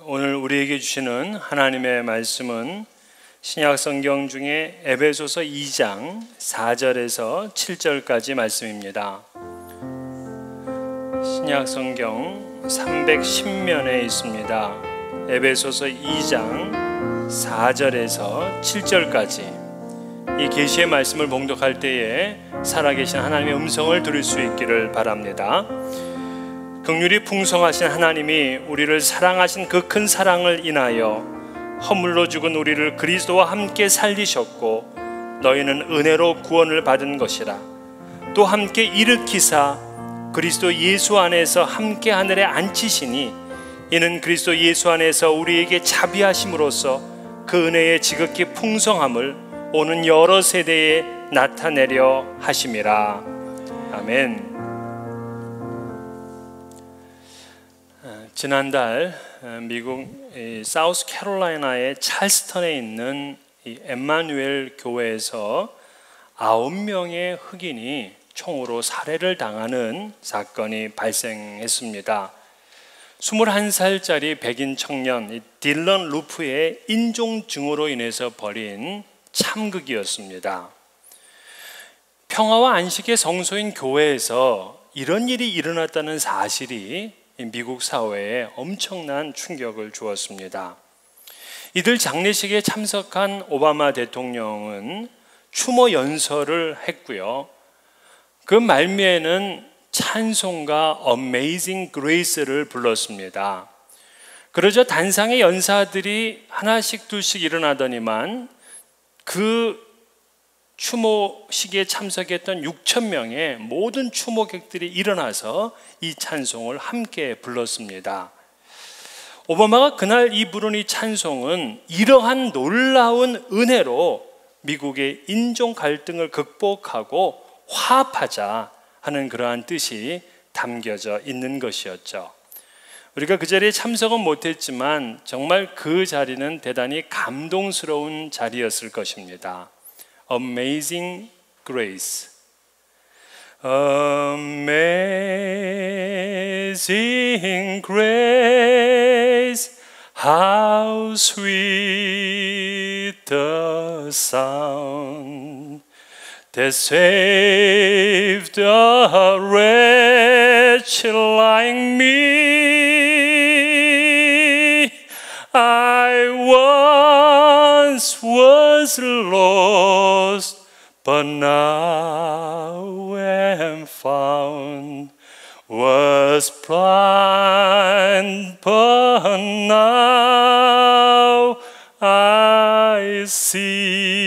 오늘 우리에게 주시는 하나님의 말씀은 신약 성경 중에 에베소서 2장 4절에서 7절까지 말씀입니다. 신약 성경 310면에 있습니다. 에베소서 2장 4절에서 7절까지 이 계시의 말씀을 봉독할 때에 살아계신 하나님의 음성을 들을 수 있기를 바랍니다. 긍휼이 풍성하신 하나님이 우리를 사랑하신 그 큰 사랑을 인하여 허물로 죽은 우리를 그리스도와 함께 살리셨고 너희는 은혜로 구원을 받은 것이라. 또 함께 일으키사 그리스도 예수 안에서 함께 하늘에 앉히시니 이는 그리스도 예수 안에서 우리에게 자비하심으로써 그 은혜의 지극히 풍성함을 오는 여러 세대에 나타내려 하심이라. 아멘. 지난달 미국 사우스 캐롤라이나의 찰스턴에 있는 이 엠마누엘 교회에서 9명의 흑인이 총으로 살해를 당하는 사건이 발생했습니다. 21살짜리 백인 청년 딜런 루프의 인종증오로 인해서 벌인 참극이었습니다. 평화와 안식의 성소인 교회에서 이런 일이 일어났다는 사실이 미국 사회에 엄청난 충격을 주었습니다. 이들 장례식에 참석한 오바마 대통령은 추모 연설을 했고요. 그 말미에는 찬송가 Amazing Grace를 불렀습니다. 그러자 단상의 연사들이 하나씩 둘씩 일어나더니만 그 추모식에 참석했던 6천 명의 모든 추모객들이 일어나서 이 찬송을 함께 불렀습니다. 오바마가 그날 이 부른 이 찬송은 이러한 놀라운 은혜로 미국의 인종 갈등을 극복하고 화합하자 하는 그러한 뜻이 담겨져 있는 것이었죠. 우리가 그 자리에 참석은 못했지만 정말 그 자리는 대단히 감동스러운 자리였을 것입니다. Amazing Grace. Amazing grace, how sweet the sound that saved a wretch like me. I once was lost, but now am found. Was blind, but now I see.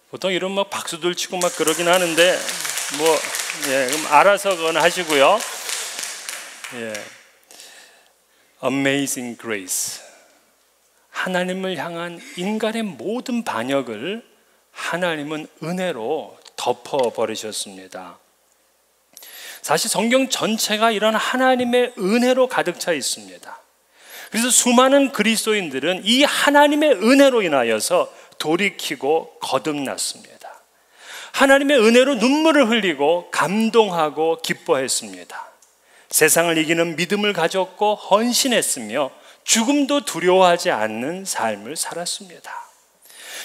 보통 이런 막 박수들 치고 막 그러긴 하는데 그럼 알아서 그건 하시고요. Amazing Grace. 하나님을 향한 인간의 모든 반역을 하나님은 은혜로 덮어버리셨습니다. 사실 성경 전체가 이런 하나님의 은혜로 가득 차 있습니다. 그래서 수많은 그리스도인들은 이 하나님의 은혜로 인하여서 돌이키고 거듭났습니다. 하나님의 은혜로 눈물을 흘리고 감동하고 기뻐했습니다. 세상을 이기는 믿음을 가졌고 헌신했으며 죽음도 두려워하지 않는 삶을 살았습니다.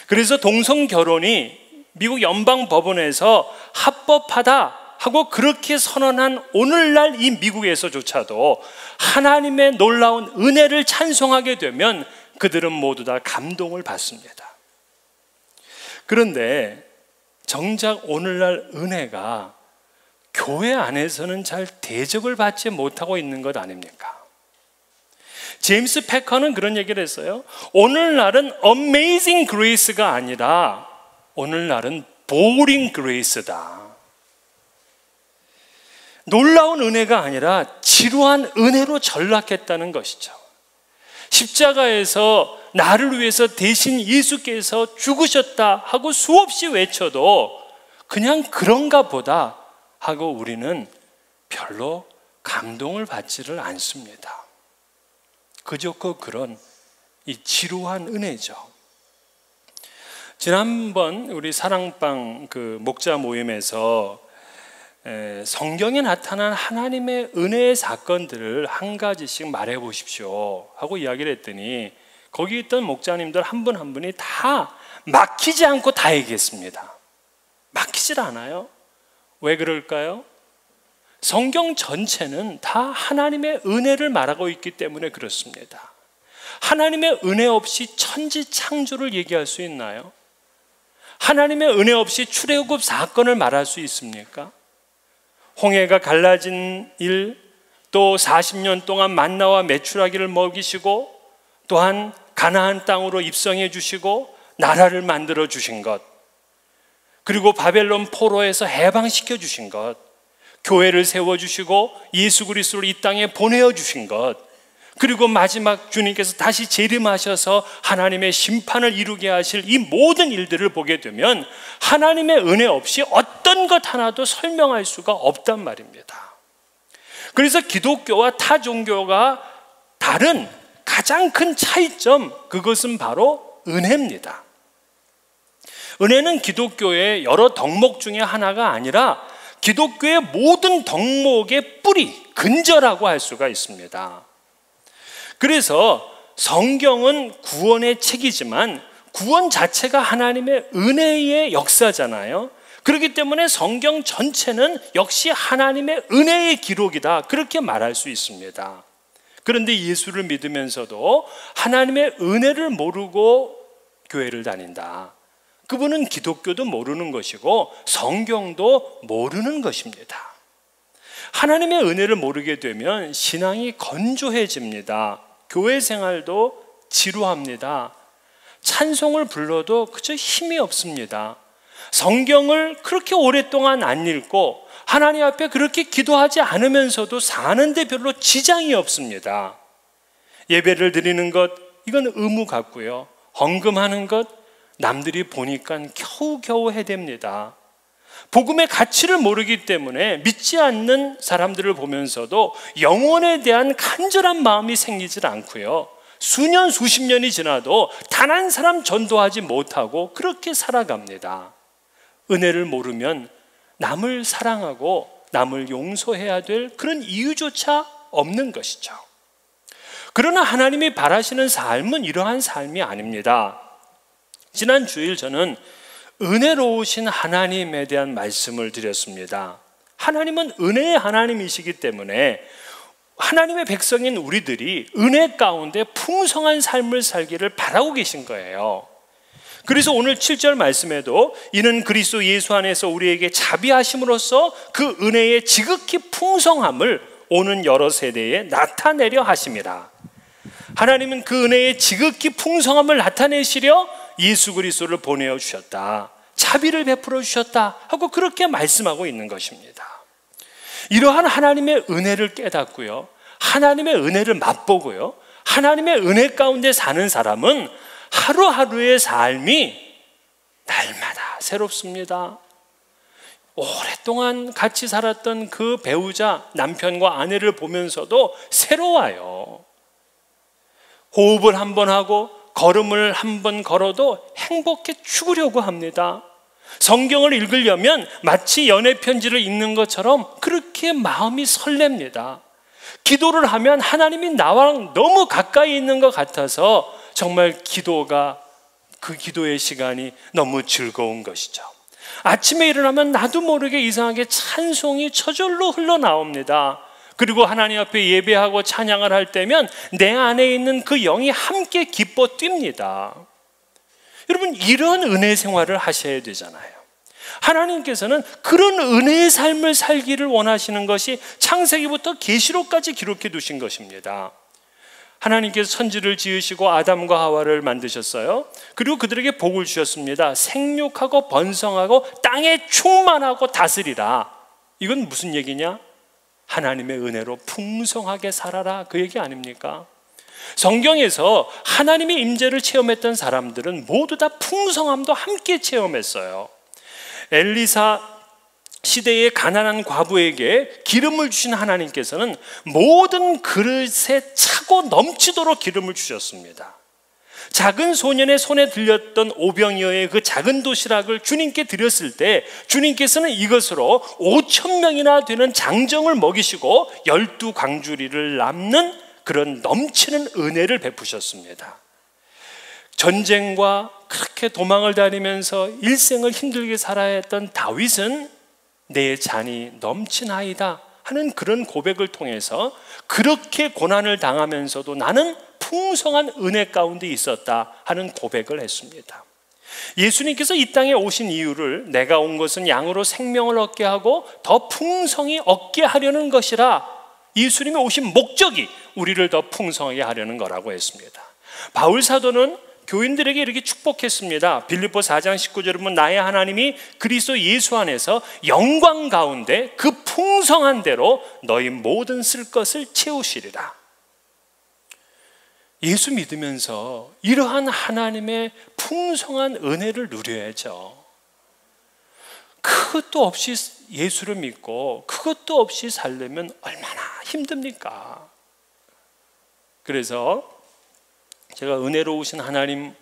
그래서 동성 결혼이 미국 연방법원에서 합법하다 하고 그렇게 선언한 오늘날 이 미국에서조차도 하나님의 놀라운 은혜를 찬송하게 되면 그들은 모두 다 감동을 받습니다. 그런데 정작 오늘날 은혜가 교회 안에서는 잘 대접을 받지 못하고 있는 것 아닙니까? 제임스 패커는 그런 얘기를 했어요. 오늘날은 Amazing Grace가 아니라 오늘날은 Boring Grace다. 놀라운 은혜가 아니라 지루한 은혜로 전락했다는 것이죠. 십자가에서 나를 위해서 대신 예수께서 죽으셨다 하고 수없이 외쳐도 그냥 그런가 보다 하고 우리는 별로 감동을 받지를 않습니다. 그저 그런 이 지루한 은혜죠. 지난번 우리 사랑방 그 목자 모임에서 성경에 나타난 하나님의 은혜의 사건들을 한 가지씩 말해 보십시오 하고 이야기를 했더니 거기 있던 목자님들 한 분 한 분이 다 막히지 않고 다 얘기했습니다. 막히질 않아요. 왜 그럴까요? 성경 전체는 다 하나님의 은혜를 말하고 있기 때문에 그렇습니다. 하나님의 은혜 없이 천지 창조를 얘기할 수 있나요? 하나님의 은혜 없이 출애굽 사건을 말할 수 있습니까? 홍해가 갈라진 일, 또 40년 동안 만나와 메추라기를 먹이시고 또한 가나안 땅으로 입성해 주시고 나라를 만들어 주신 것, 그리고 바벨론 포로에서 해방시켜 주신 것, 교회를 세워주시고 예수 그리스도를 이 땅에 보내어 주신 것, 그리고 마지막 주님께서 다시 재림하셔서 하나님의 심판을 이루게 하실 이 모든 일들을 보게 되면 하나님의 은혜 없이 어떤 것 하나도 설명할 수가 없단 말입니다. 그래서 기독교와 타 종교가 다른 가장 큰 차이점, 그것은 바로 은혜입니다. 은혜는 기독교의 여러 덕목 중에 하나가 아니라 기독교의 모든 덕목의 뿌리, 근저라고 할 수가 있습니다. 그래서 성경은 구원의 책이지만 구원 자체가 하나님의 은혜의 역사잖아요. 그렇기 때문에 성경 전체는 역시 하나님의 은혜의 기록이다, 그렇게 말할 수 있습니다. 그런데 예수를 믿으면서도 하나님의 은혜를 모르고 교회를 다닌다, 그분은 기독교도 모르는 것이고 성경도 모르는 것입니다. 하나님의 은혜를 모르게 되면 신앙이 건조해집니다. 교회 생활도 지루합니다. 찬송을 불러도 그저 힘이 없습니다. 성경을 그렇게 오랫동안 안 읽고 하나님 앞에 그렇게 기도하지 않으면서도 사는데 별로 지장이 없습니다. 예배를 드리는 것, 이건 의무 같고요. 헌금하는 것, 남들이 보니까 겨우겨우 해댑니다. 복음의 가치를 모르기 때문에 믿지 않는 사람들을 보면서도 영혼에 대한 간절한 마음이 생기질 않고요. 수년 수십 년이 지나도 단 한 사람 전도하지 못하고 그렇게 살아갑니다. 은혜를 모르면 남을 사랑하고 남을 용서해야 될 그런 이유조차 없는 것이죠. 그러나 하나님이 바라시는 삶은 이러한 삶이 아닙니다. 지난 주일 저는 은혜로우신 하나님에 대한 말씀을 드렸습니다. 하나님은 은혜의 하나님이시기 때문에 하나님의 백성인 우리들이 은혜 가운데 풍성한 삶을 살기를 바라고 계신 거예요. 그래서 오늘 7절 말씀에도 이는 그리스도 예수 안에서 우리에게 자비하심으로써 그 은혜의 지극히 풍성함을 오는 여러 세대에 나타내려 하심이라. 하나님은 그 은혜의 지극히 풍성함을 나타내시려 예수 그리스도를 보내어 주셨다, 자비를 베풀어 주셨다 하고 그렇게 말씀하고 있는 것입니다. 이러한 하나님의 은혜를 깨닫고요, 하나님의 은혜를 맛보고요, 하나님의 은혜 가운데 사는 사람은 하루하루의 삶이 날마다 새롭습니다. 오랫동안 같이 살았던 그 배우자, 남편과 아내를 보면서도 새로워요. 호흡을 한번 하고 걸음을 한번 걸어도 행복해 죽으려고 합니다. 성경을 읽으려면 마치 연애 편지를 읽는 것처럼 그렇게 마음이 설렙니다. 기도를 하면 하나님이 나와 너무 가까이 있는 것 같아서 정말 그 기도의 시간이 너무 즐거운 것이죠. 아침에 일어나면 나도 모르게 이상하게 찬송이 저절로 흘러나옵니다. 그리고 하나님 앞에 예배하고 찬양을 할 때면 내 안에 있는 그 영이 함께 기뻐 뜁니다. 여러분, 이런 은혜 생활을 하셔야 되잖아요. 하나님께서는 그런 은혜의 삶을 살기를 원하시는 것이 창세기부터 계시록까지 기록해 두신 것입니다. 하나님께서 천지를 지으시고 아담과 하와를 만드셨어요. 그리고 그들에게 복을 주셨습니다. 생육하고 번성하고 땅에 충만하고 다스리라. 이건 무슨 얘기냐? 하나님의 은혜로 풍성하게 살아라, 그 얘기 아닙니까? 성경에서 하나님의 임재를 체험했던 사람들은 모두 다 풍성함도 함께 체험했어요. 엘리사 시대의 가난한 과부에게 기름을 주신 하나님께서는 모든 그릇에 차고 넘치도록 기름을 주셨습니다. 작은 소년의 손에 들렸던 오병이어의 그 작은 도시락을 주님께 드렸을 때 주님께서는 이것으로 5,000명이나 되는 장정을 먹이시고 12광주리를 남는 그런 넘치는 은혜를 베푸셨습니다. 전쟁과 그렇게 도망을 다니면서 일생을 힘들게 살아야 했던 다윗은 내 잔이 넘치나이다 하는 그런 고백을 통해서 그렇게 고난을 당하면서도 나는 풍성한 은혜 가운데 있었다 하는 고백을 했습니다. 예수님께서 이 땅에 오신 이유를 내가 온 것은 양으로 생명을 얻게 하고 더 풍성히 얻게 하려는 것이라, 예수님이 오신 목적이 우리를 더 풍성하게 하려는 거라고 했습니다. 바울 사도는 교인들에게 이렇게 축복했습니다. 빌립보 4장 19절에 보면 나의 하나님이 그리스도 예수 안에서 영광 가운데 그 풍성한 대로 너희 모든 쓸 것을 채우시리라. 예수 믿으면서 이러한 하나님의 풍성한 은혜를 누려야죠. 그것도 없이 예수를 믿고 그것도 없이 살려면 얼마나 힘듭니까? 그래서 제가 은혜로우신 하나님을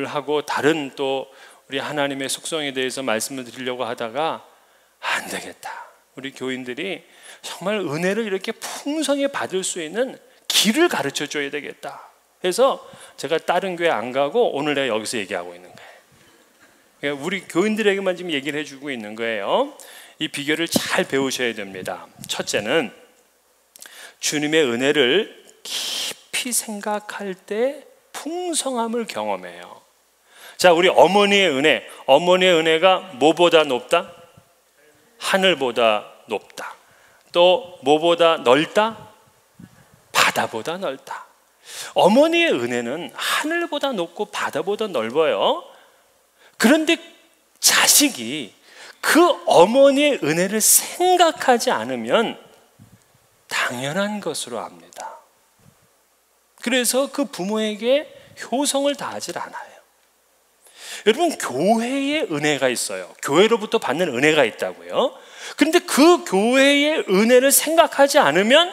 하고 다른 또 우리 하나님의 속성에 대해서 말씀을 드리려고 하다가 안 되겠다. 우리 교인들이 정말 은혜를 이렇게 풍성히 받을 수 있는 길을 가르쳐 줘야 되겠다. 그래서 제가 다른 교회 안 가고 오늘 내가 여기서 얘기하고 있는 거예요. 우리 교인들에게만 지금 얘기를 해주고 있는 거예요. 이 비결을 잘 배우셔야 됩니다. 첫째는 주님의 은혜를 깊이 생각할 때 풍성함을 경험해요. 자, 우리 어머니의 은혜, 어머니의 은혜가 뭐보다 높다? 하늘보다 높다. 또 뭐보다 넓다? 바다보다 넓다. 어머니의 은혜는 하늘보다 높고 바다보다 넓어요. 그런데 자식이 그 어머니의 은혜를 생각하지 않으면 당연한 것으로 압니다. 그래서 그 부모에게 효성을 다하질 않아요. 여러분, 교회의 은혜가 있어요. 교회로부터 받는 은혜가 있다고요. 그런데 그 교회의 은혜를 생각하지 않으면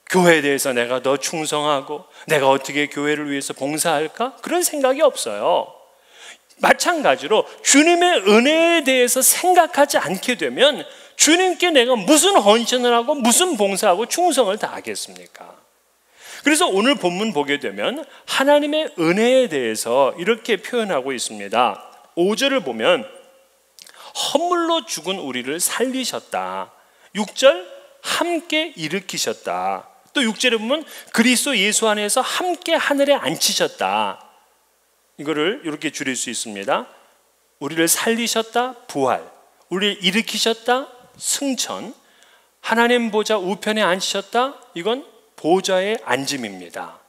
교회에 대해서 내가 더 충성하고 내가 어떻게 교회를 위해서 봉사할까? 그런 생각이 없어요. 마찬가지로 주님의 은혜에 대해서 생각하지 않게 되면 주님께 내가 무슨 헌신을 하고 무슨 봉사하고 충성을 다하겠습니까? 그래서 오늘 본문 보게 되면 하나님의 은혜에 대해서 이렇게 표현하고 있습니다. 5절을 보면 허물로 죽은 우리를 살리셨다. 6절 함께 일으키셨다. 또 6절에 보면 그리스도 예수 안에서 함께 하늘에 앉히셨다. 이거를 이렇게 줄일 수 있습니다. 우리를 살리셨다, 부활. 우리를 일으키셨다, 승천. 하나님 보좌 우편에 앉히셨다, 이건 보좌의 앉음입니다.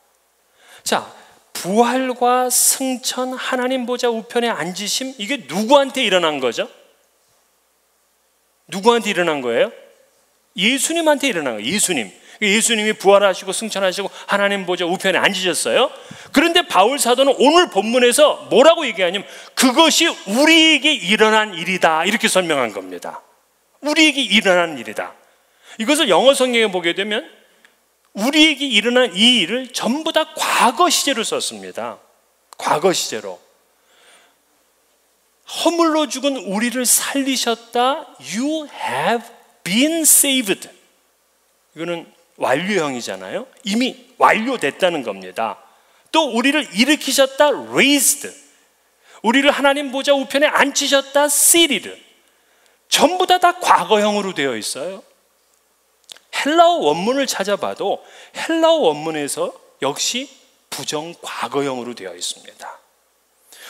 자, 부활과 승천, 하나님 보좌 우편에 앉으심, 이게 누구한테 일어난 거죠? 누구한테 일어난 거예요? 예수님한테 일어난 거예요. 예수님이 부활하시고 승천하시고 하나님 보좌 우편에 앉으셨어요. 그런데 바울 사도는 오늘 본문에서 뭐라고 얘기하냐면 그것이 우리에게 일어난 일이다, 이렇게 설명한 겁니다. 우리에게 일어난 일이다. 이것을 영어 성경에 보게 되면 우리에게 일어난 이 일을 전부 다 과거 시제로 썼습니다. 과거 시제로. 허물로 죽은 우리를 살리셨다. You have been saved. 이거는 완료형이잖아요. 이미 완료됐다는 겁니다. 또 우리를 일으키셨다. raised. 우리를 하나님 보좌 우편에 앉히셨다. seated. 전부 다 과거형으로 되어 있어요. 헬라어 원문을 찾아봐도 헬라어 원문에서 역시 부정 과거형으로 되어 있습니다.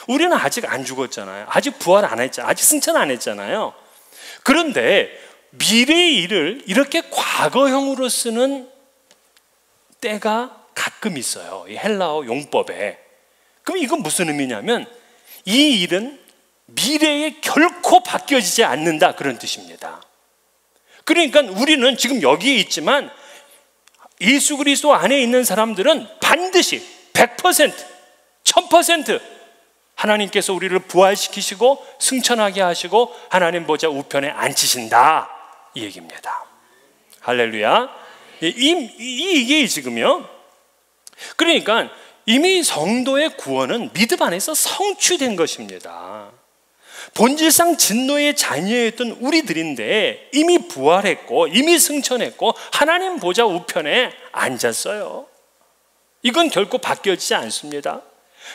우리는 아직 안 죽었잖아요. 아직 부활 안 했잖아요. 아직 승천 안 했잖아요. 그런데 미래의 일을 이렇게 과거형으로 쓰는 때가 가끔 있어요. 이 헬라어 용법에. 그럼 이건 무슨 의미냐면 이 일은 미래에 결코 바뀌어지지 않는다, 그런 뜻입니다. 그러니까 우리는 지금 여기에 있지만 예수 그리스도 안에 있는 사람들은 반드시 100%, 1000% 하나님께서 우리를 부활시키시고 승천하게 하시고 하나님 보좌 우편에 앉히신다, 이 얘기입니다. 할렐루야. 이게 지금요. 그러니까 이미 성도의 구원은 믿음 안에서 성취된 것입니다. 본질상 진노의 자녀였던 우리들인데 이미 부활했고 이미 승천했고 하나님 보좌 우편에 앉았어요. 이건 결코 바뀌어지지 않습니다.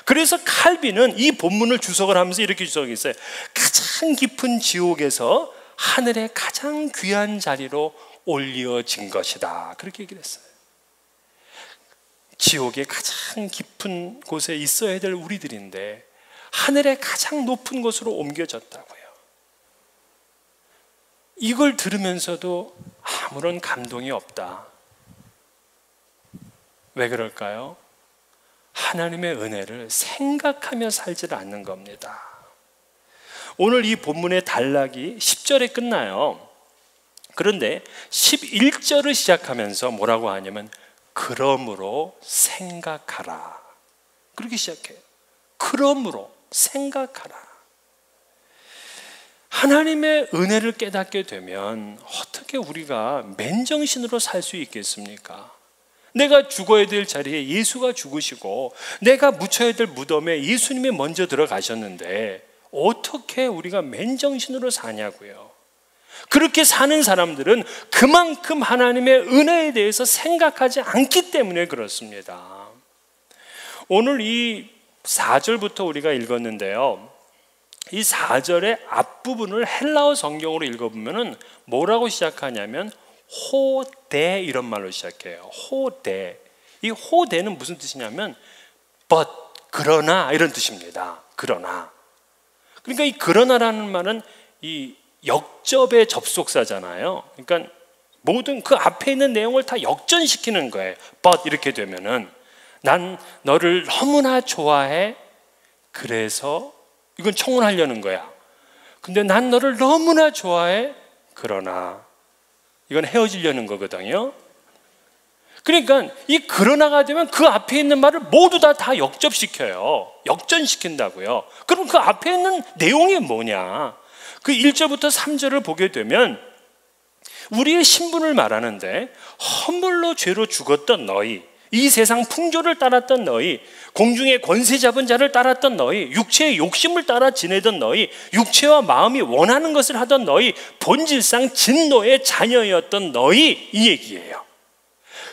그래서 칼빈은 이 본문을 주석을 하면서 이렇게 주석했어요. 가장 깊은 지옥에서 하늘의 가장 귀한 자리로 올려진 것이다, 그렇게 얘기를 했어요. 지옥의 가장 깊은 곳에 있어야 될 우리들인데 하늘의 가장 높은 곳으로 옮겨졌다고요. 이걸 들으면서도 아무런 감동이 없다. 왜 그럴까요? 하나님의 은혜를 생각하며 살지 않는 겁니다. 오늘 이 본문의 단락이 10절에 끝나요. 그런데 11절을 시작하면서 뭐라고 하냐면 그러므로 생각하라, 그렇게 시작해요. 그러므로 생각하라. 하나님의 은혜를 깨닫게 되면 어떻게 우리가 맨정신으로 살 수 있겠습니까? 내가 죽어야 될 자리에 예수가 죽으시고 내가 묻혀야 될 무덤에 예수님이 먼저 들어가셨는데 어떻게 우리가 맨정신으로 사냐고요. 그렇게 사는 사람들은 그만큼 하나님의 은혜에 대해서 생각하지 않기 때문에 그렇습니다. 오늘 이 4절부터 우리가 읽었는데요, 이 4절의 앞부분을 헬라어 성경으로 읽어보면 뭐라고 시작하냐면 호대, 이런 말로 시작해요. 호대. 이 호대는 무슨 뜻이냐면 but, 그러나, 이런 뜻입니다. 그러나. 그러니까 이 그러나라는 말은 이 역접의 접속사잖아요. 그러니까 모든 그 앞에 있는 내용을 다 역전시키는 거예요. but 이렇게 되면은 난 너를 너무나 좋아해, 그래서 이건 청혼하려는 거야. 근데 난 너를 너무나 좋아해, 그러나 이건 헤어지려는 거거든요. 그러니까 이 그러나가 되면 그 앞에 있는 말을 모두 다 역접시켜요. 역전시킨다고요. 그럼 그 앞에 있는 내용이 뭐냐? 그 1절부터 3절을 보게 되면 우리의 신분을 말하는데 허물로 죄로 죽었던 너희, 이 세상 풍조를 따랐던 너희, 공중의 권세 잡은 자를 따랐던 너희, 육체의 욕심을 따라 지내던 너희, 육체와 마음이 원하는 것을 하던 너희, 본질상 진노의 자녀였던 너희, 이 얘기예요.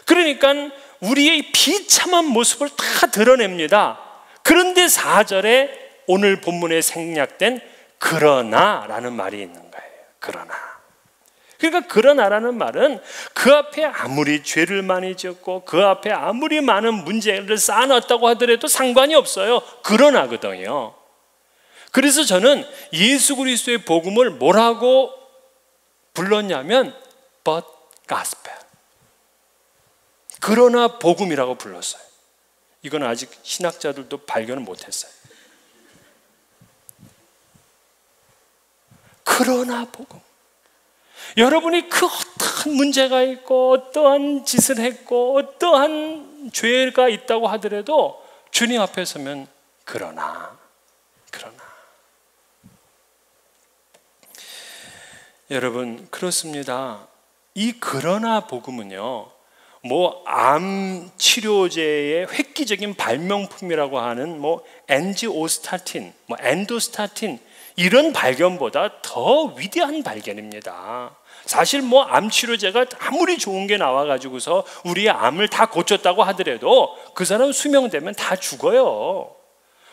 그러니까 우리의 비참한 모습을 다 드러냅니다. 그런데 4절에 오늘 본문에 생략된 그러나라는 말이 있는 거예요. 그러나. 그러니까 그러나라는 말은 그 앞에 아무리 죄를 많이 지었고 그 앞에 아무리 많은 문제를 쌓아놨다고 하더라도 상관이 없어요. 그러나거든요. 그래서 저는 예수 그리스도의 복음을 뭐라고 불렀냐면 but gospel, 그러나 복음이라고 불렀어요. 이건 아직 신학자들도 발견을 못했어요. 그러나 복음. 여러분이 그 어떠한 문제가 있고 어떠한 짓을 했고 어떠한 죄가 있다고 하더라도 주님 앞에 서면 그러나. 여러분, 그렇습니다. 이 그러나 복음은요, 뭐 암 치료제의 획기적인 발명품이라고 하는 뭐 엔지오스타틴, 뭐 엔도스타틴, 이런 발견보다 더 위대한 발견입니다. 사실 뭐 암 치료제가 아무리 좋은 게 나와가지고서 우리의 암을 다 고쳤다고 하더라도 그 사람 수명되면 다 죽어요.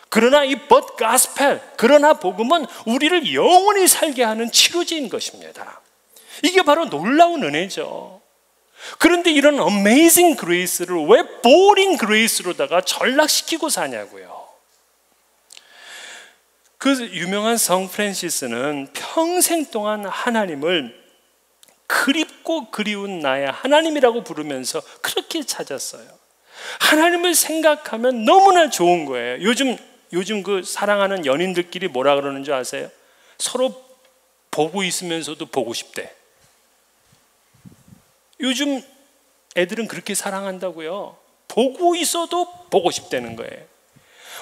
그러나 이 but gospel, 그러나 복음은 우리를 영원히 살게 하는 치료제인 것입니다. 이게 바로 놀라운 은혜죠. 그런데 이런 amazing grace를 왜 boring grace로다가 전락시키고 사냐고요. 그 유명한 성 프란시스는 평생 동안 하나님을 그립고 그리운 나의 하나님이라고 부르면서 그렇게 찾았어요. 하나님을 생각하면 너무나 좋은 거예요. 요즘 그 사랑하는 연인들끼리 뭐라 그러는 줄 아세요? 서로 보고 있으면서도 보고 싶대. 요즘 애들은 그렇게 사랑한다고요. 보고 있어도 보고 싶다는 거예요.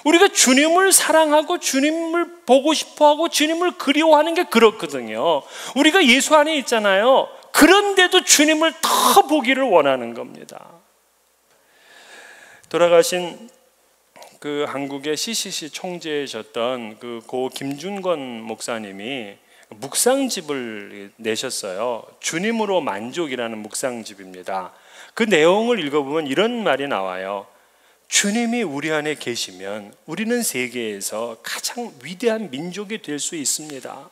우리가 주님을 사랑하고 주님을 보고 싶어하고 주님을 그리워하는 게 그렇거든요. 우리가 예수 안에 있잖아요. 그런데도 주님을 더 보기를 원하는 겁니다. 돌아가신 그 한국의 CCC 총재이셨던 그 고 김준권 목사님이 묵상집을 내셨어요. 주님으로 만족이라는 묵상집입니다. 그 내용을 읽어보면 이런 말이 나와요. 주님이 우리 안에 계시면 우리는 세계에서 가장 위대한 민족이 될 수 있습니다.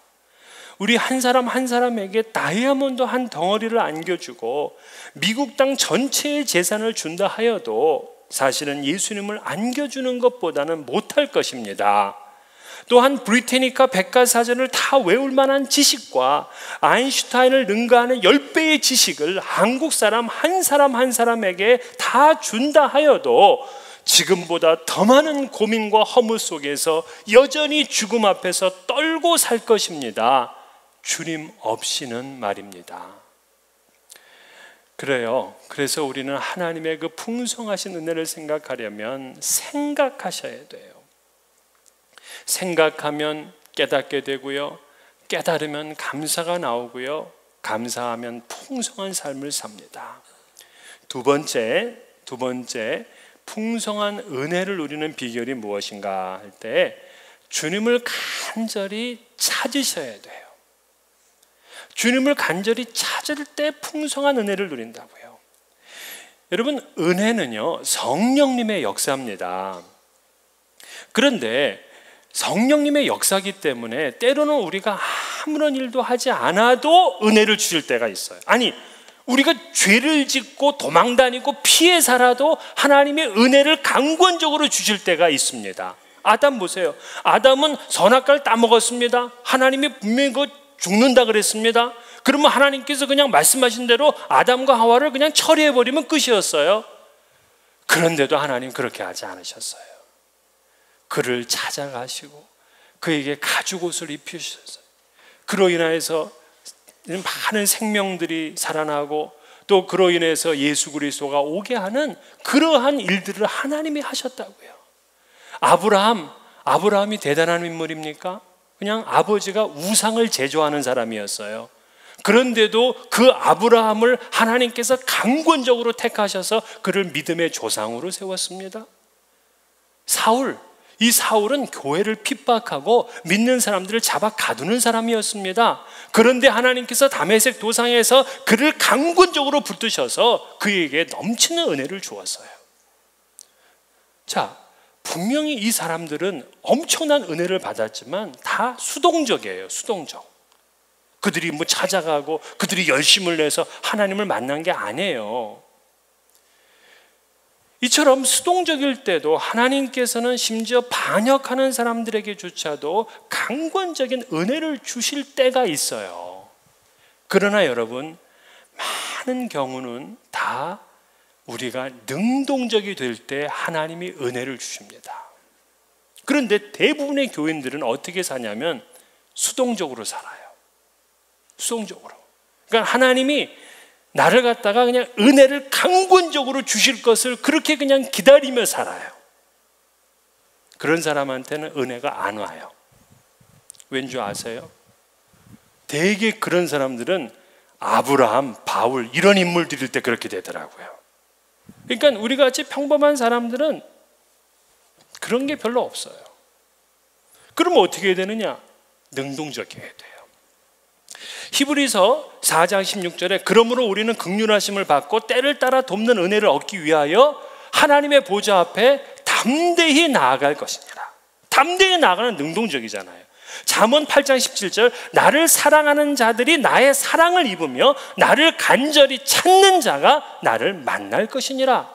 우리 한 사람 한 사람에게 다이아몬드 한 덩어리를 안겨주고 미국 땅 전체의 재산을 준다 하여도 사실은 예수님을 안겨주는 것보다는 못할 것입니다. 또한 브리테니카 백과사전을 다 외울 만한 지식과 아인슈타인을 능가하는 10배의 지식을 한국 사람 한 사람에게 다 준다 하여도 지금보다 더 많은 고민과 허무 속에서 여전히 죽음 앞에서 떨고 살 것입니다. 주님 없이는 말입니다. 그래요. 그래서 우리는 하나님의 그 풍성하신 은혜를 생각하려면 생각하셔야 돼요. 생각하면 깨닫게 되고요. 깨달으면 감사가 나오고요. 감사하면 풍성한 삶을 삽니다. 두 번째 풍성한 은혜를 누리는 비결이 무엇인가 할 때 주님을 간절히 찾으셔야 돼요. 주님을 간절히 찾을 때 풍성한 은혜를 누린다고요. 여러분, 은혜는요 성령님의 역사입니다. 그런데 성령님의 역사이기 때문에 때로는 우리가 아무런 일도 하지 않아도 은혜를 주실 때가 있어요. 아니, 우리가 죄를 짓고 도망다니고 피해 살아도 하나님의 은혜를 강권적으로 주실 때가 있습니다. 아담 보세요. 아담은 선악과를 따먹었습니다. 하나님이 분명히 그거 죽는다 그랬습니다. 그러면 하나님께서 그냥 말씀하신 대로 아담과 하와를 그냥 처리해버리면 끝이었어요. 그런데도 하나님 그렇게 하지 않으셨어요. 그를 찾아가시고 그에게 가죽옷을 입히셨어요. 그로 인하여서 많은 생명들이 살아나고 또 그로 인해서 예수 그리스도가 오게 하는 그러한 일들을 하나님이 하셨다고요. 아브라함이 대단한 인물입니까? 그냥 아버지가 우상을 제조하는 사람이었어요. 그런데도 그 아브라함을 하나님께서 강권적으로 택하셔서 그를 믿음의 조상으로 세웠습니다. 이 사울은 교회를 핍박하고 믿는 사람들을 잡아 가두는 사람이었습니다. 그런데 하나님께서 다메섹 도상에서 그를 강권적으로 붙드셔서 그에게 넘치는 은혜를 주었어요. 자, 분명히 이 사람들은 엄청난 은혜를 받았지만 다 수동적이에요. 수동적. 그들이 찾아가고 그들이 열심을 내서 하나님을 만난 게 아니에요. 이처럼 수동적일 때도 하나님께서는 심지어 반역하는 사람들에게조차도 강권적인 은혜를 주실 때가 있어요. 그러나 여러분, 많은 경우는 다 우리가 능동적이 될 때 하나님이 은혜를 주십니다. 그런데 대부분의 교인들은 어떻게 사냐면 수동적으로 살아요. 수동적으로. 그러니까 하나님이 나를 갖다가 그냥 은혜를 강권적으로 주실 것을 그렇게 그냥 기다리며 살아요. 그런 사람한테는 은혜가 안 와요. 왠지 아세요? 되게 그런 사람들은 아브라함, 바울 이런 인물들일 때 그렇게 되더라고요. 그러니까 우리 같이 평범한 사람들은 그런 게 별로 없어요. 그러면 어떻게 해야 되느냐? 능동적이어야 돼요. 히브리서 4장 16절에 그러므로 우리는 긍휼하심을 받고 때를 따라 돕는 은혜를 얻기 위하여 하나님의 보좌 앞에 담대히 나아갈 것이니라. 담대히 나아가는 능동적이잖아요. 잠언 8장 17절 나를 사랑하는 자들이 나의 사랑을 입으며 나를 간절히 찾는 자가 나를 만날 것이니라.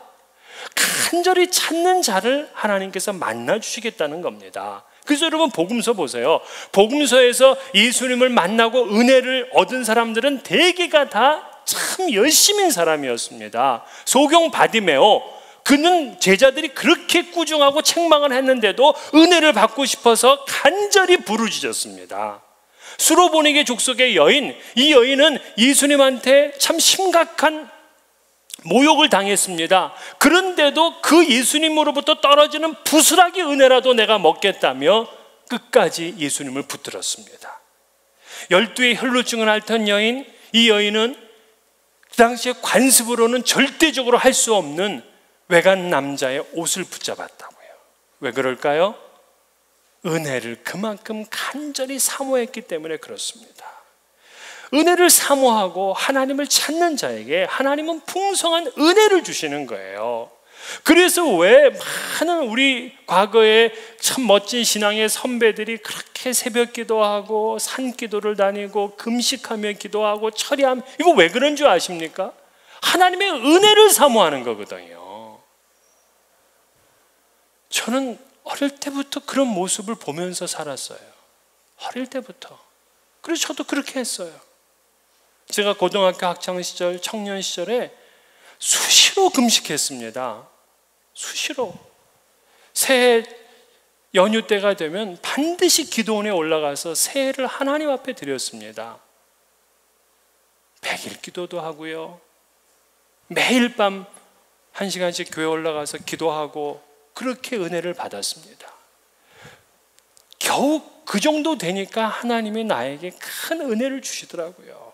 간절히 찾는 자를 하나님께서 만나 주시겠다는 겁니다. 그래서 여러분 복음서 보세요. 복음서에서 예수님을 만나고 은혜를 얻은 사람들은 대개가 다 참 열심인 사람이었습니다. 소경 바디메오, 그는 제자들이 그렇게 꾸중하고 책망을 했는데도 은혜를 받고 싶어서 간절히 부르짖었습니다. 수로보니게 족속의 여인, 이 여인은 예수님한테 참 심각한 모욕을 당했습니다. 그런데도 그 예수님으로부터 떨어지는 부스라기 은혜라도 내가 먹겠다며 끝까지 예수님을 붙들었습니다. 12의 혈루증을 앓던 여인, 이 여인은 그 당시에 관습으로는 절대적으로 할 수 없는 외간 남자의 옷을 붙잡았다고요. 왜 그럴까요? 은혜를 그만큼 간절히 사모했기 때문에 그렇습니다. 은혜를 사모하고 하나님을 찾는 자에게 하나님은 풍성한 은혜를 주시는 거예요. 그래서 왜 많은 우리 과거에 참 멋진 신앙의 선배들이 그렇게 새벽 기도하고 산기도를 다니고 금식하며 기도하고 철야하며, 이거 왜 그런 줄 아십니까? 하나님의 은혜를 사모하는 거거든요. 저는 어릴 때부터 그런 모습을 보면서 살았어요. 어릴 때부터. 그래서 저도 그렇게 했어요. 제가 고등학교 학창시절, 청년 시절에 수시로 금식했습니다. 수시로. 새해 연휴 때가 되면 반드시 기도원에 올라가서 새해를 하나님 앞에 드렸습니다. 100일 기도도 하고요. 매일 밤 1시간씩 교회 올라가서 기도하고 그렇게 은혜를 받았습니다. 겨우 그 정도 되니까 하나님이 나에게 큰 은혜를 주시더라고요.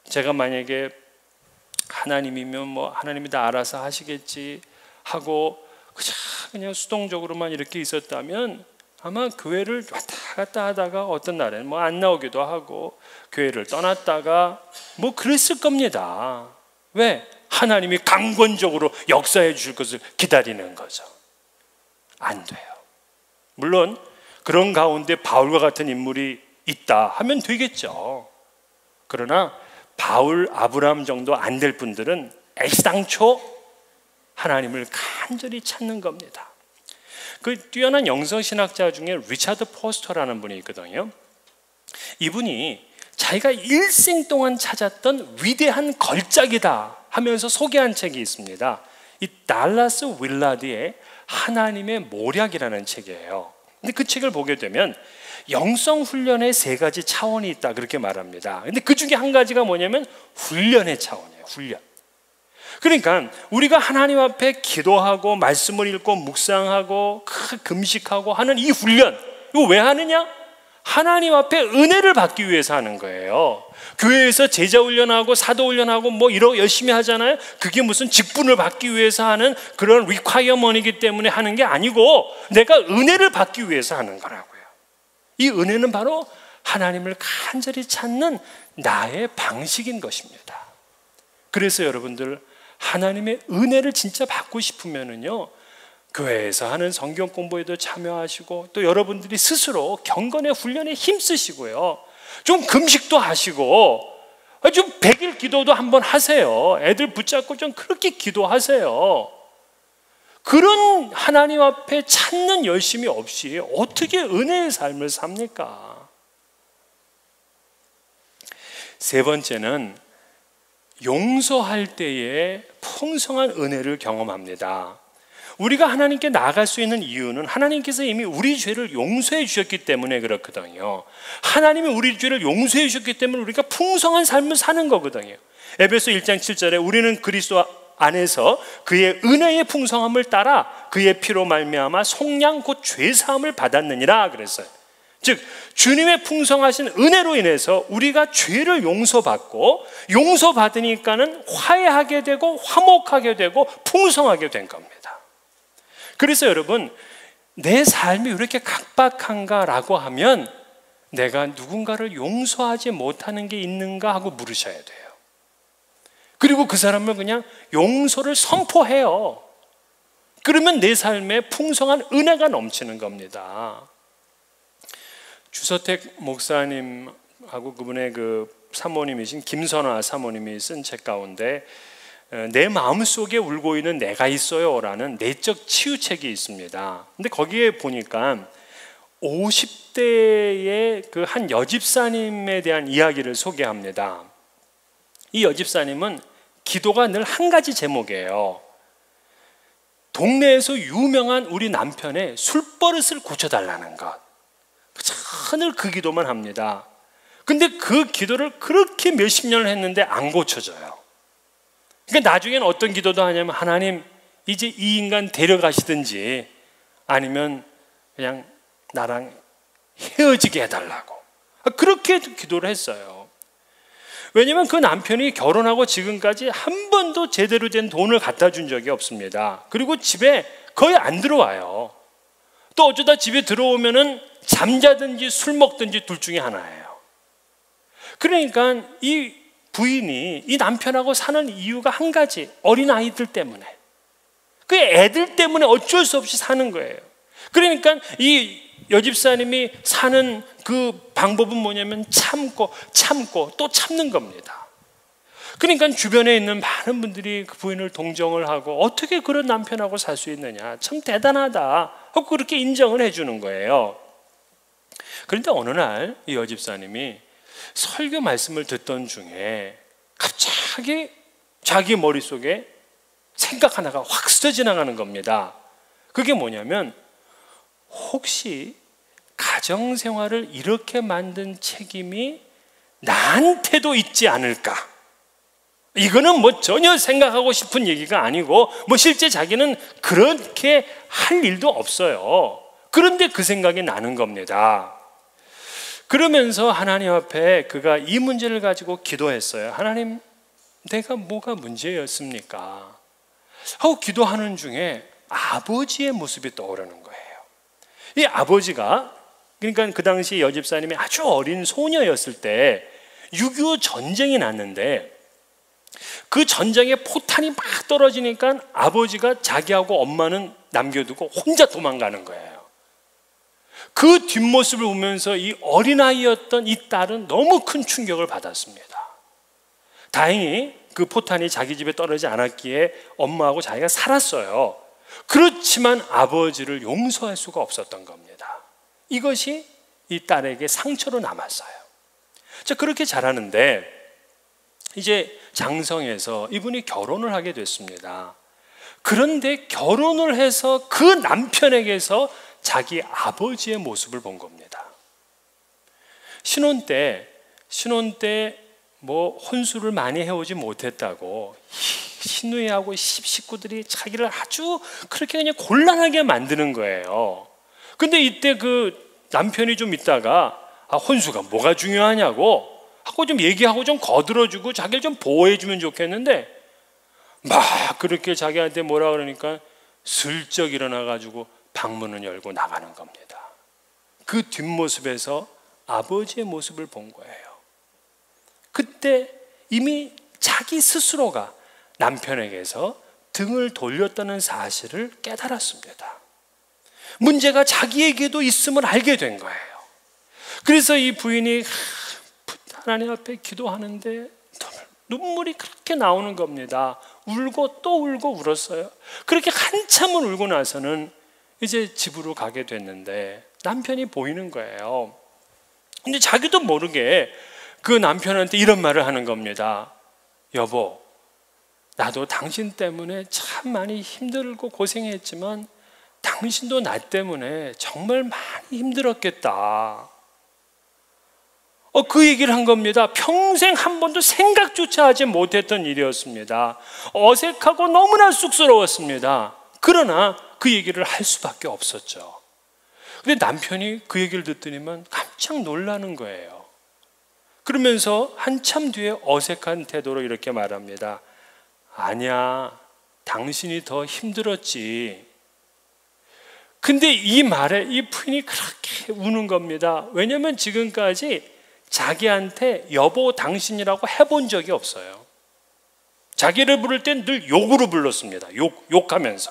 제가 만약에 하나님이면 뭐 하나님이 다 알아서 하시겠지 하고 그냥 수동적으로만 이렇게 있었다면 아마 교회를 왔다 갔다 하다가 어떤 날에는 뭐 안 나오기도 하고 교회를 떠났다가 뭐 그랬을 겁니다. 왜? 하나님이 강권적으로 역사해 주실 것을 기다리는 거죠. 안 돼요. 물론 그런 가운데 바울과 같은 인물이 있다 하면 되겠죠. 그러나 바울, 아브라함 정도 안 될 분들은 애시당초 하나님을 간절히 찾는 겁니다. 그 뛰어난 영성신학자 중에 리차드 포스터라는 분이 있거든요. 이분이 자기가 일생 동안 찾았던 위대한 걸작이다 하면서 소개한 책이 있습니다. 이 달라스 윌라드의 하나님의 모략이라는 책이에요. 근데 그 책을 보게 되면 영성 훈련의 세 가지 차원이 있다 그렇게 말합니다. 근데 그 중에 한 가지가 뭐냐면 훈련의 차원이에요. 훈련. 그러니까 우리가 하나님 앞에 기도하고 말씀을 읽고 묵상하고 금식하고 하는 이 훈련, 이거 왜 하느냐? 하나님 앞에 은혜를 받기 위해서 하는 거예요. 교회에서 제자 훈련하고 사도 훈련하고 뭐 이러고 열심히 하잖아요. 그게 무슨 직분을 받기 위해서 하는 그런 리콰이어먼이기 때문에 하는 게 아니고 내가 은혜를 받기 위해서 하는 거라고요. 이 은혜는 바로 하나님을 간절히 찾는 나의 방식인 것입니다. 그래서 여러분들 하나님의 은혜를 진짜 받고 싶으면은요, 교회에서 하는 성경 공부에도 참여하시고 또 여러분들이 스스로 경건의 훈련에 힘쓰시고요, 좀 금식도 하시고 좀 100일 기도도 한번 하세요. 애들 붙잡고 좀 그렇게 기도하세요. 그런 하나님 앞에 찾는 열심이 없이 어떻게 은혜의 삶을 삽니까? 세 번째는 용서할 때에 풍성한 은혜를 경험합니다. 우리가 하나님께 나아갈 수 있는 이유는 하나님께서 이미 우리 죄를 용서해 주셨기 때문에 그렇거든요. 하나님이 우리 죄를 용서해 주셨기 때문에 우리가 풍성한 삶을 사는 거거든요. 에베소 1장 7절에 우리는 그리스도 안에서 그의 은혜의 풍성함을 따라 그의 피로 말미암아 속량 곧 죄사함을 받았느니라 그랬어요. 즉 주님의 풍성하신 은혜로 인해서 우리가 죄를 용서받고 용서받으니까는 화해하게 되고 화목하게 되고 풍성하게 된 겁니다. 그래서 여러분, 내 삶이 왜 이렇게 각박한가라고 하면 내가 누군가를 용서하지 못하는 게 있는가 하고 물으셔야 돼요. 그리고 그 사람을 그냥 용서를 선포해요. 그러면 내 삶에 풍성한 은혜가 넘치는 겁니다. 주서택 목사님하고 그분의 그 사모님이신 김선화 사모님이 쓴 책 가운데 내 마음속에 울고 있는 내가 있어요 라는 내적 치유책이 있습니다. 근데 거기에 보니까 50대의 그 한 여집사님에 대한 이야기를 소개합니다. 이 여집사님은 기도가 늘 한 가지 제목이에요. 동네에서 유명한 우리 남편의 술버릇을 고쳐달라는 것. 늘 그 기도만 합니다. 근데 그 기도를 그렇게 몇십 년을 했는데 안 고쳐져요. 그러니까 나중에는 어떤 기도도 하냐면 하나님 이제 이 인간 데려가시든지 아니면 그냥 나랑 헤어지게 해달라고 그렇게 기도를 했어요. 왜냐하면 그 남편이 결혼하고 지금까지 한 번도 제대로 된 돈을 갖다 준 적이 없습니다. 그리고 집에 거의 안 들어와요. 또 어쩌다 집에 들어오면은 잠자든지 술 먹든지 둘 중에 하나예요. 그러니까 이 부인이 이 남편하고 사는 이유가 한 가지, 어린아이들 때문에. 그 애들 때문에 어쩔 수 없이 사는 거예요. 그러니까 이 여집사님이 사는 그 방법은 뭐냐면 참고 또 참는 겁니다. 그러니까 주변에 있는 많은 분들이 그 부인을 동정을 하고 어떻게 그런 남편하고 살 수 있느냐, 참 대단하다 하고 그렇게 인정을 해주는 거예요. 그런데 어느 날 이 여집사님이 설교 말씀을 듣던 중에 갑자기 자기 머릿속에 생각 하나가 확 스쳐 지나가는 겁니다. 그게 뭐냐면, 혹시 가정생활을 이렇게 만든 책임이 나한테도 있지 않을까? 이거는 뭐 전혀 생각하고 싶은 얘기가 아니고 뭐 실제 자기는 그렇게 할 일도 없어요. 그런데 그 생각이 나는 겁니다. 그러면서 하나님 앞에 그가 이 문제를 가지고 기도했어요. 하나님, 내가 뭐가 문제였습니까? 하고 기도하는 중에 아버지의 모습이 떠오르는 거예요. 이 아버지가, 그러니까 그 당시 여집사님이 아주 어린 소녀였을 때 6.25 전쟁이 났는데 그 전쟁에 포탄이 막 떨어지니까 아버지가 자기하고 엄마는 남겨두고 혼자 도망가는 거예요. 그 뒷모습을 보면서 이 어린아이였던 이 딸은 너무 큰 충격을 받았습니다. 다행히 그 포탄이 자기 집에 떨어지지 않았기에 엄마하고 자기가 살았어요. 그렇지만 아버지를 용서할 수가 없었던 겁니다. 이것이 이 딸에게 상처로 남았어요. 자, 그렇게 자라는데 이제 장성에서 이분이 결혼을 하게 됐습니다. 그런데 결혼을 해서 그 남편에게서 자기 아버지의 모습을 본 겁니다. 신혼 때 뭐 혼수를 많이 해오지 못했다고 시누이하고 식구들이 자기를 아주 그렇게 그냥 곤란하게 만드는 거예요. 근데 이때 그 남편이 좀 있다가 혼수가 뭐가 중요하냐고 하고 좀 얘기하고 좀 거들어주고 자기를 좀 보호해주면 좋겠는데 막 그렇게 자기한테 뭐라 그러니까 슬쩍 일어나가지고 방문을 열고 나가는 겁니다. 그 뒷모습에서 아버지의 모습을 본 거예요. 그때 이미 자기 스스로가 남편에게서 등을 돌렸다는 사실을 깨달았습니다. 문제가 자기에게도 있음을 알게 된 거예요. 그래서 이 부인이 하나님 앞에 기도하는데 눈물이 그렇게 나오는 겁니다. 울고 또 울고 울었어요. 그렇게 한참을 울고 나서는 이제 집으로 가게 됐는데 남편이 보이는 거예요. 근데 자기도 모르게 그 남편한테 이런 말을 하는 겁니다. 여보, 나도 당신 때문에 참 많이 힘들고 고생했지만 당신도 나 때문에 정말 많이 힘들었겠다. 그 얘기를 한 겁니다. 평생 한 번도 생각조차 하지 못했던 일이었습니다. 어색하고 너무나 쑥스러웠습니다. 그러나 그 얘기를 할 수밖에 없었죠. 근데 남편이 그 얘기를 듣더니만 깜짝 놀라는 거예요. 그러면서 한참 뒤에 어색한 태도로 이렇게 말합니다. 아니야, 당신이 더 힘들었지. 근데 이 말에 이 부인이 그렇게 우는 겁니다. 왜냐하면 지금까지 자기한테 여보 당신이라고 해본 적이 없어요. 자기를 부를 땐 늘 욕으로 불렀습니다. 욕하면서.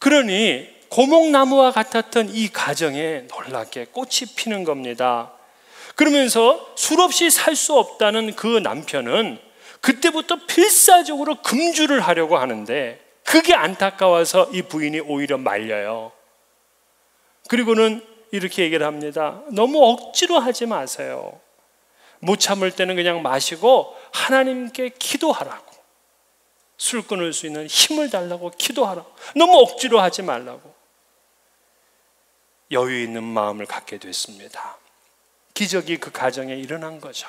그러니 고목나무와 같았던 이 가정에 놀랍게 꽃이 피는 겁니다. 그러면서 술 없이 살 수 없다는 그 남편은 그때부터 필사적으로 금주를 하려고 하는데 그게 안타까워서 이 부인이 오히려 말려요. 그리고는 이렇게 얘기를 합니다. 너무 억지로 하지 마세요. 못 참을 때는 그냥 마시고 하나님께 기도하라고. 술 끊을 수 있는 힘을 달라고 기도하라고. 너무 억지로 하지 말라고. 여유 있는 마음을 갖게 됐습니다. 기적이 그 가정에 일어난 거죠.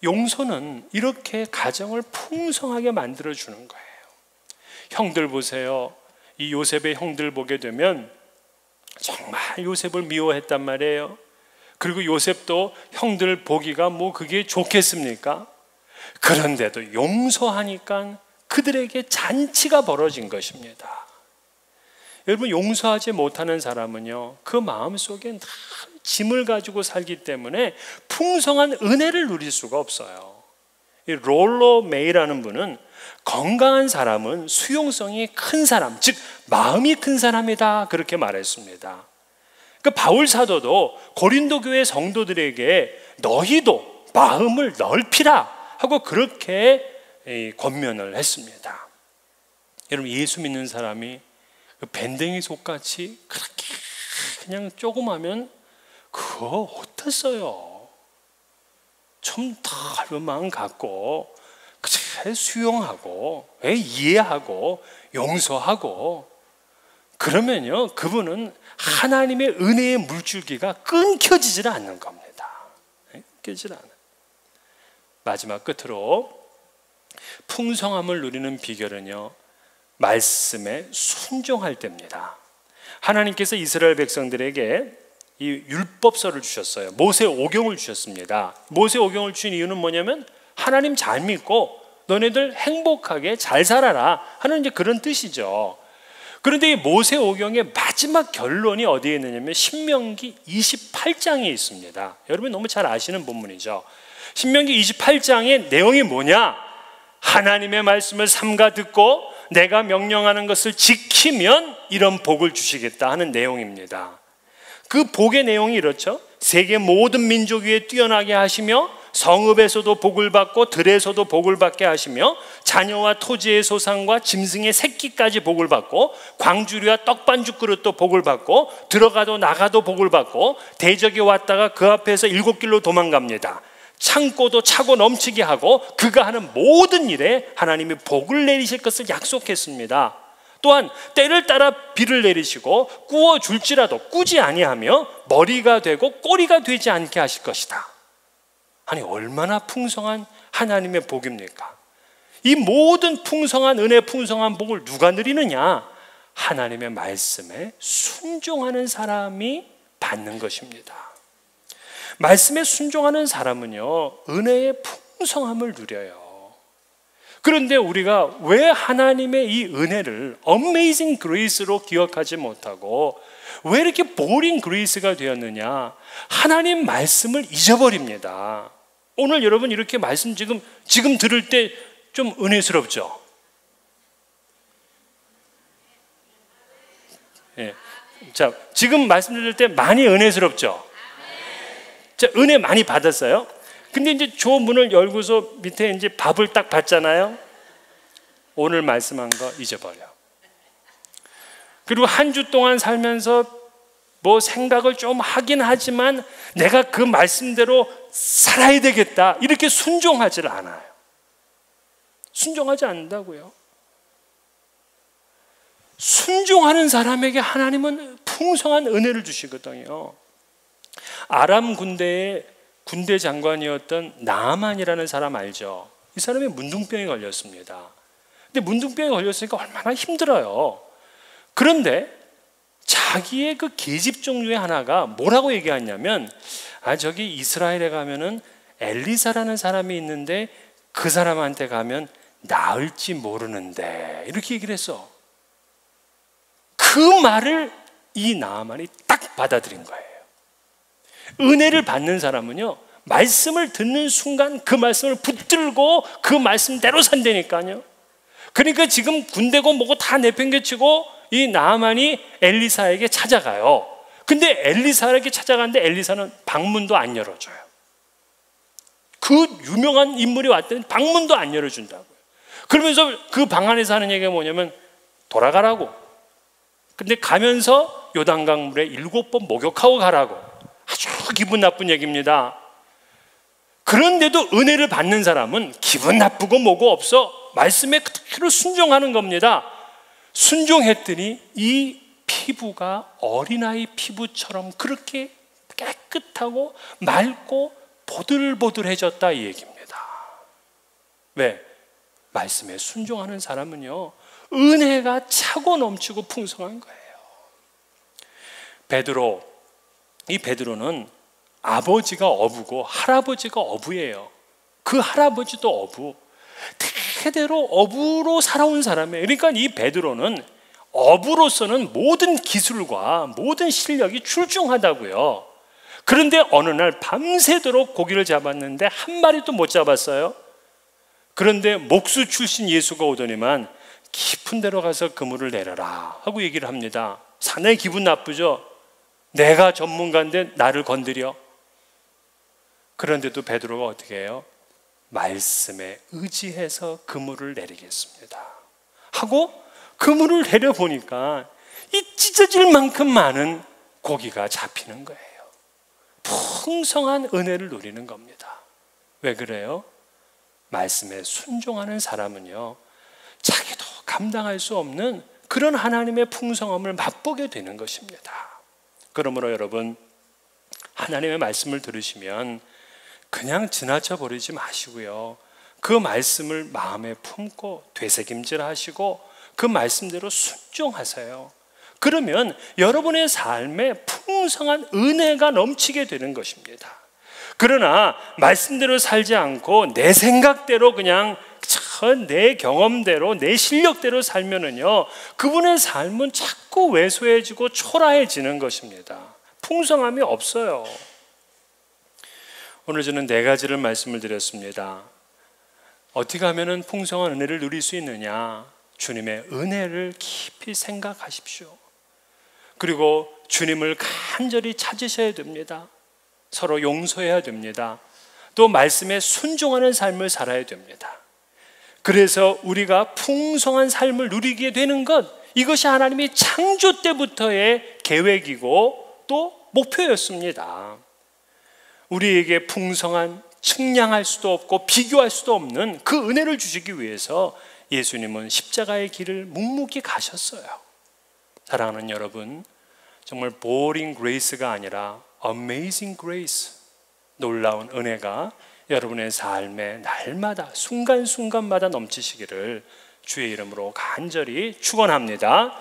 용서는 이렇게 가정을 풍성하게 만들어주는 거예요. 형들 보세요. 이 요셉의 형들 보게 되면 정말 요셉을 미워했단 말이에요. 그리고 요셉도 형들 보기가 뭐 그게 좋겠습니까? 그런데도 용서하니까 그들에게 잔치가 벌어진 것입니다. 여러분, 용서하지 못하는 사람은요, 그 마음속에 다 짐을 가지고 살기 때문에 풍성한 은혜를 누릴 수가 없어요. 이 롤러 메이라는 분은 건강한 사람은 수용성이 큰 사람, 즉 마음이 큰 사람이다, 그렇게 말했습니다. 그 바울 사도도 고린도 교회 성도들에게 너희도 마음을 넓히라 하고 그렇게 권면을 했습니다. 여러분, 예수 믿는 사람이 그 밴댕이 속같이 그렇게 그냥 조그마면 그거 어땠어요? 좀 넓은 마음 갖고 그래 수용하고 이해하고 용서하고 그러면요, 그분은 하나님의 은혜의 물줄기가 끊겨지질 않는 겁니다. 끊기질 않아요. 마지막 끝으로 풍성함을 누리는 비결은요, 말씀에 순종할 때입니다. 하나님께서 이스라엘 백성들에게 이 율법서를 주셨어요. 모세 오경을 주셨습니다. 모세 오경을 주신 이유는 뭐냐면 하나님 잘 믿고 너네들 행복하게 잘 살아라 하는 이제 그런 뜻이죠. 그런데 이 모세 오경의 마지막 결론이 어디에 있느냐면 신명기 28장에 있습니다. 여러분 너무 잘 아시는 본문이죠. 신명기 28장의 내용이 뭐냐? 하나님의 말씀을 삼가 듣고 내가 명령하는 것을 지키면 이런 복을 주시겠다 하는 내용입니다. 그 복의 내용이 이렇죠. 세계 모든 민족 위에 뛰어나게 하시며 성읍에서도 복을 받고 들에서도 복을 받게 하시며 자녀와 토지의 소산과 짐승의 새끼까지 복을 받고 광주리와 떡반죽 그릇도 복을 받고 들어가도 나가도 복을 받고 대적이 왔다가 그 앞에서 7길로 도망갑니다. 창고도 차고 넘치게 하고 그가 하는 모든 일에 하나님이 복을 내리실 것을 약속했습니다. 또한 때를 따라 비를 내리시고 구워줄지라도 꾸지 아니하며 머리가 되고 꼬리가 되지 않게 하실 것이다. 아니 얼마나 풍성한 하나님의 복입니까? 이 모든 풍성한 은혜, 풍성한 복을 누가 누리느냐? 하나님의 말씀에 순종하는 사람이 받는 것입니다. 말씀에 순종하는 사람은요, 은혜의 풍성함을 누려요. 그런데 우리가 왜 하나님의 이 은혜를 Amazing Grace로 기억하지 못하고 왜 이렇게 Boring Grace가 되었느냐? 하나님 말씀을 잊어버립니다. 오늘 여러분 이렇게 말씀 지금 들을 때 좀 은혜스럽죠? 예. 자, 지금 말씀 들을 때 많이 은혜스럽죠? 자, 은혜 많이 받았어요? 근데 이제 저 문을 열고서 밑에 이제 밥을 딱 받잖아요. 오늘 말씀한 거 잊어버려. 그리고 한 주 동안 살면서 뭐 생각을 좀 하긴 하지만 내가 그 말씀대로 살아야 되겠다 이렇게 순종하지 않아요. 순종하지 않는다고요. 순종하는 사람에게 하나님은 풍성한 은혜를 주시거든요. 아람 군대의 군대 장관이었던 나아만이라는 사람 알죠? 이 사람이 문둥병에 걸렸습니다. 근데 문둥병에 걸렸으니까 얼마나 힘들어요. 그런데 자기의 그 계집종 중에 하나가 뭐라고 얘기하냐면 저기 이스라엘에 가면은 엘리사라는 사람이 있는데 그 사람한테 가면 나을지 모르는데 이렇게 얘기를 했어. 그 말을 이 나아만이 딱 받아들인 거예요. 은혜를 받는 사람은요, 말씀을 듣는 순간 그 말씀을 붙들고 그 말씀대로 산다니까요. 그러니까 지금 군대고 뭐고 다 내팽개치고 이 나아만이 엘리사에게 찾아가요. 근데 엘리사에게 찾아가는데 엘리사는 방문도 안 열어줘요. 그 유명한 인물이 왔더니 방문도 안 열어준다고요. 그러면서 그 방 안에서 하는 얘기가 뭐냐면 돌아가라고. 근데 가면서 요단강 물에 7번 목욕하고 가라고. 아주 기분 나쁜 얘기입니다. 그런데도 은혜를 받는 사람은 기분 나쁘고 뭐고 없어. 말씀에 그대로 순종하는 겁니다. 순종했더니 이 피부가 어린아이 피부처럼 그렇게 깨끗하고 맑고 보들보들해졌다 이 얘기입니다. 왜? 말씀에 순종하는 사람은요, 은혜가 차고 넘치고 풍성한 거예요. 이 베드로는 아버지가 어부고 할아버지가 어부예요. 그 할아버지도 어부. 차례대로 어부로 살아온 사람이에요. 그러니까 이 베드로는 어부로서는 모든 기술과 모든 실력이 출중하다고요. 그런데 어느 날 밤새도록 고기를 잡았는데 한 마리도 못 잡았어요. 그런데 목수 출신 예수가 오더니만 깊은 데로 가서 그물을 내려라 하고 얘기를 합니다. 상당히 기분 나쁘죠. 내가 전문가인데 나를 건드려. 그런데도 베드로가 어떻게 해요? 말씀에 의지해서 그물을 내리겠습니다 하고 그물을 내려보니까 이 찢어질 만큼 많은 고기가 잡히는 거예요. 풍성한 은혜를 누리는 겁니다. 왜 그래요? 말씀에 순종하는 사람은요, 자기도 감당할 수 없는 그런 하나님의 풍성함을 맛보게 되는 것입니다. 그러므로 여러분, 하나님의 말씀을 들으시면 그냥 지나쳐 버리지 마시고요, 그 말씀을 마음에 품고 되새김질 하시고 그 말씀대로 순종하세요. 그러면 여러분의 삶에 풍성한 은혜가 넘치게 되는 것입니다. 그러나 말씀대로 살지 않고 내 생각대로 그냥 내 경험대로 내 실력대로 살면은요, 그분의 삶은 자꾸 왜소해지고 초라해지는 것입니다. 풍성함이 없어요. 오늘 저는 4가지를 말씀을 드렸습니다. 어떻게 하면 풍성한 은혜를 누릴 수 있느냐? 주님의 은혜를 깊이 생각하십시오. 그리고 주님을 간절히 찾으셔야 됩니다. 서로 용서해야 됩니다. 또 말씀에 순종하는 삶을 살아야 됩니다. 그래서 우리가 풍성한 삶을 누리게 되는 것, 이것이 하나님이 창조 때부터의 계획이고 또 목표였습니다. 우리에게 풍성한, 측량할 수도 없고 비교할 수도 없는 그 은혜를 주시기 위해서 예수님은 십자가의 길을 묵묵히 가셨어요. 사랑하는 여러분, 정말 boring grace가 아니라 amazing grace, 놀라운 은혜가 여러분의 삶에 날마다 순간순간마다 넘치시기를 주의 이름으로 간절히 축원합니다.